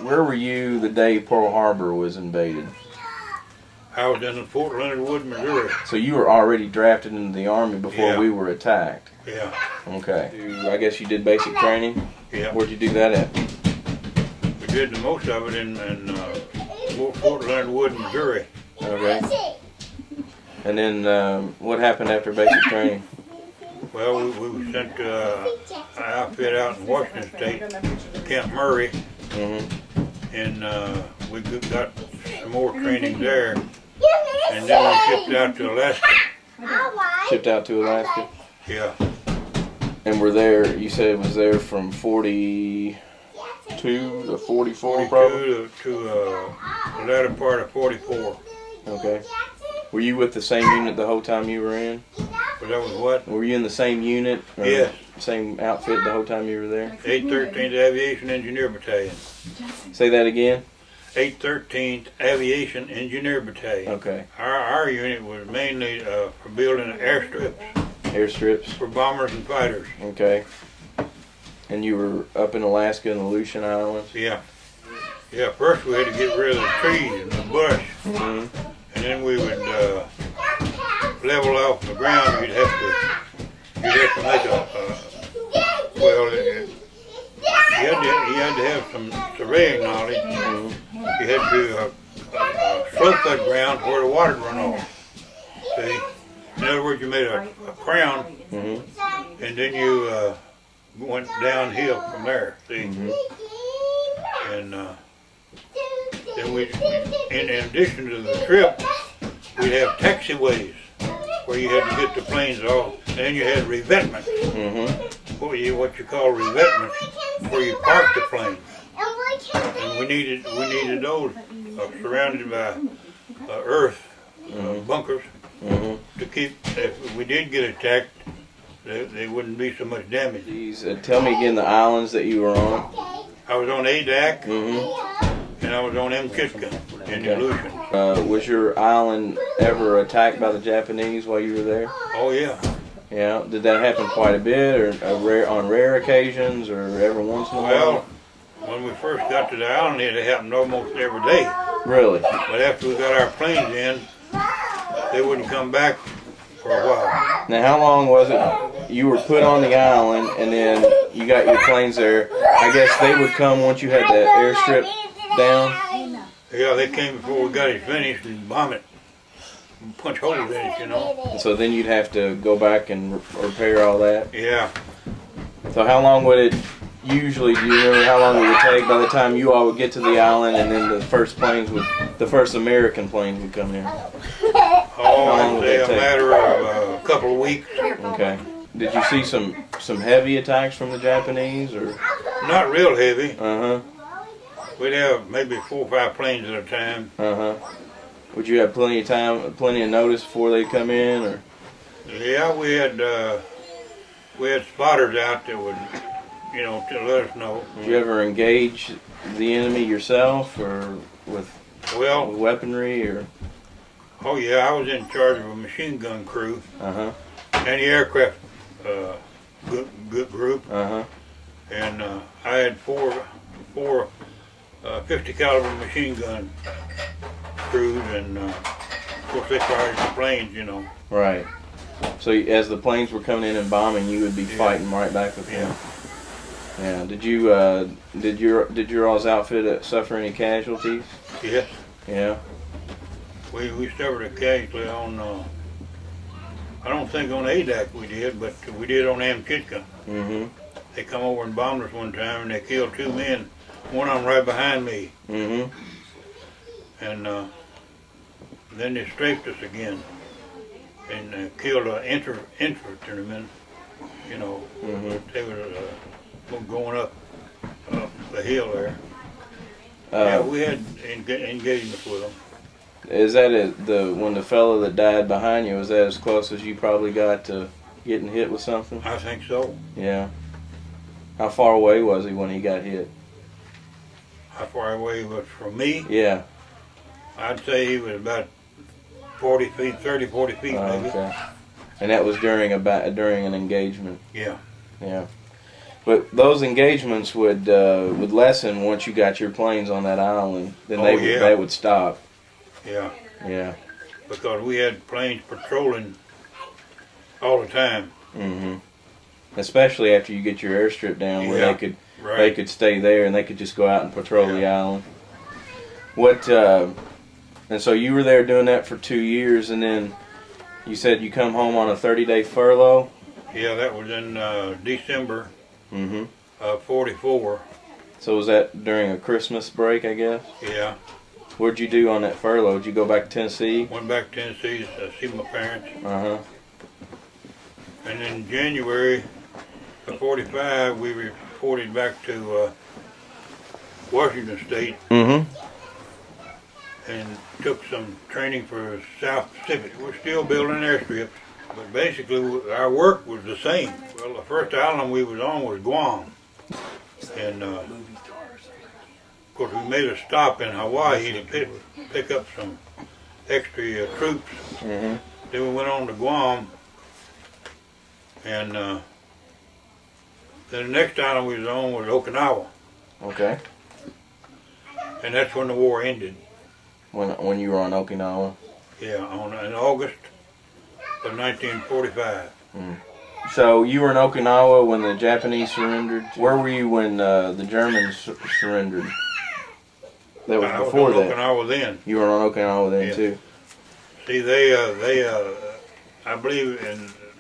Where were you the day Pearl Harbor was invaded? I was in Fort Leonard Wood, Missouri. So you were already drafted into the Army before we were attacked? Yeah. Okay. I guess you did basic training? Yeah. Where'd you do that at? We did the most of it in Fort Leonard Wood, Missouri. Okay. And then what happened after basic training? Well, we were sent to an outfit out in Washington State, Camp Murray, and we got some more training there, and then we shipped out to Alaska. Shipped out to Alaska? Yeah. And we're there, you said it was there from 42 to 44 probably? To the latter part of 44. Okay. Were you with the same unit the whole time you were in? But that was what? Were you in the same unit? Or yes. Same outfit the whole time you were there? 813th Aviation Engineer Battalion. Say that again? 813th Aviation Engineer Battalion. Okay. Our unit was mainly for building airstrips. Airstrips? For bombers and fighters. Okay. And you were up in Alaska in the Aleutian Islands? Yeah. Yeah, first we had to get rid of the trees and the bush. And then we would level off the ground. You'd have to make you had to have some surveying knowledge. You had to slope that ground where the water run off. See? In other words, you made a crown, and then you went downhill from there. See? And then in addition to the trip, we'd have taxiways where you had to get the planes off, and then you had revetment. What you call revetment, where you park the plane. And we needed those surrounded by earth bunkers to keep. If we did get attacked, there wouldn't be so much damage. Tell me again the islands that you were on. I was on Adak, and I was on Mchitka in the Aleutians. Was your island ever attacked by the Japanese while you were there? Oh yeah. Yeah. Did that happen quite a bit, or on rare occasions, or every once in a while? Well, when we first got to the island, it happened almost every day. Really? But after we got our planes in, they wouldn't come back for a while. Now, how long was it you were put on the island, and then you got your planes there? I guess they would come once you had the airstrip down? Yeah, they came before we got it finished and bomb it. And punch holes in it, you know. So then you'd have to go back and repair all that? Yeah. So how long would it usually, do you remember how long it would take by the time you all would get to the island and then the first American planes would come in? Oh, I'd say a matter of a couple of weeks. Okay. Did you see some heavy attacks from the Japanese, or? Not real heavy. We'd have maybe 4 or 5 planes at a time. Would you have plenty of notice before they come in, or? Yeah, we had spotters out that would, to let us know. Did you ever engage the enemy yourself, or with weaponry, or? Oh yeah, I was in charge of a machine gun crew. Anti-aircraft group. And I had four 50 caliber machine gun crews, and of course they fired the planes, Right. So as the planes were coming in and bombing, you would be fighting right back with them. Yeah. Did your all's outfit suffer any casualties? Yes. Yeah. We suffered a casualty on. I don't think on Adak we did, but we did on Mchitka. They come over and bombed us one time, and they killed 2 men. One of them right behind me. And then they strafed us again and killed an infantryman. They were going up the hill there. Yeah, we had engagements with them. Is that when the fellow that died behind you, was that as close as you probably got to getting hit with something? I think so. Yeah. How far away was he when he got hit? How far away he was from me? Yeah. I'd say he was about 40 feet, 30, 40 feet maybe. Okay. And that was during an engagement? Yeah. Yeah. But those engagements would lessen once you got your planes on that island. Then they would stop. Yeah. Yeah. Because we had planes patrolling all the time. Mm-hmm. Especially after you get your airstrip down, where they could stay there and they could just go out and patrol the island. What? And so you were there doing that for 2 years, and then you said you come home on a 30-day furlough. Yeah, that was in December. Mm-hmm. 44. So was that during a Christmas break, I guess? Yeah. What'd you do on that furlough? Did you go back to Tennessee? Went back to Tennessee to see my parents. Uh-huh. And in January of 45, we reported back to Washington State. Mm-hmm. And took some training for South Pacific. We're still building airstrips, but basically our work was the same. Well, the first island we was on was Guam. And of course we made a stop in Hawaii to pick up some extra troops. Mm-hmm. Then we went on to Guam, and then the next island we was on was Okinawa. Okay. And that's when the war ended. When you were on Okinawa? Yeah, in August of 1945. Mm. So you were in Okinawa when the Japanese surrendered. Where were you when the Germans surrendered? That was before that. I was on Okinawa then. You were on Okinawa then too. See, I believe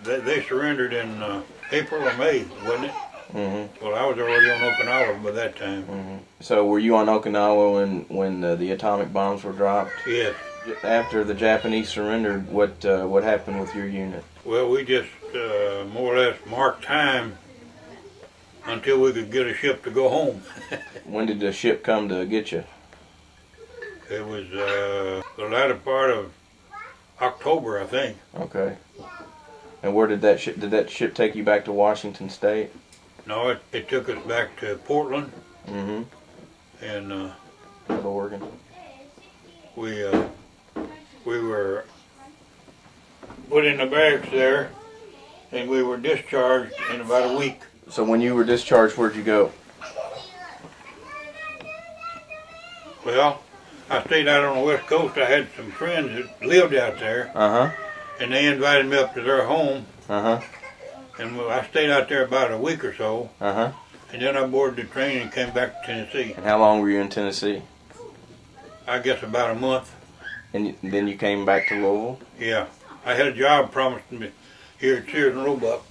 they surrendered in April or May, wasn't it? Mm-hmm. Well, I was already on Okinawa by that time. Mm-hmm. So were you on Okinawa when the atomic bombs were dropped? Yes. After the Japanese surrendered, what happened with your unit? Well, we just more or less marked time until we could get a ship to go home. When did the ship come to get you? It was the latter part of October, I think. Okay. And where did that ship take you back to Washington State? No, it took us back to Portland. Mm-hmm. And Oregon. We were put in the barracks there, and we were discharged in about a week. So when you were discharged, where'd you go? Well, I stayed out on the West Coast. I had some friends that lived out there. Uh-huh. And they invited me up to their home. Uh-huh. And I stayed out there about a week or so. Uh-huh. And then I boarded the train and came back to Tennessee. And how long were you in Tennessee? I guess about a month. And then you came back to Louisville? Yeah. I had a job promised to me here at Sears and Roebuck.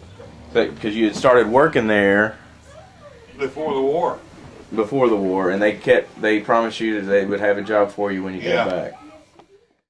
Because you had started working there before the war. Before the war, and they promised you that they would have a job for you when you came back.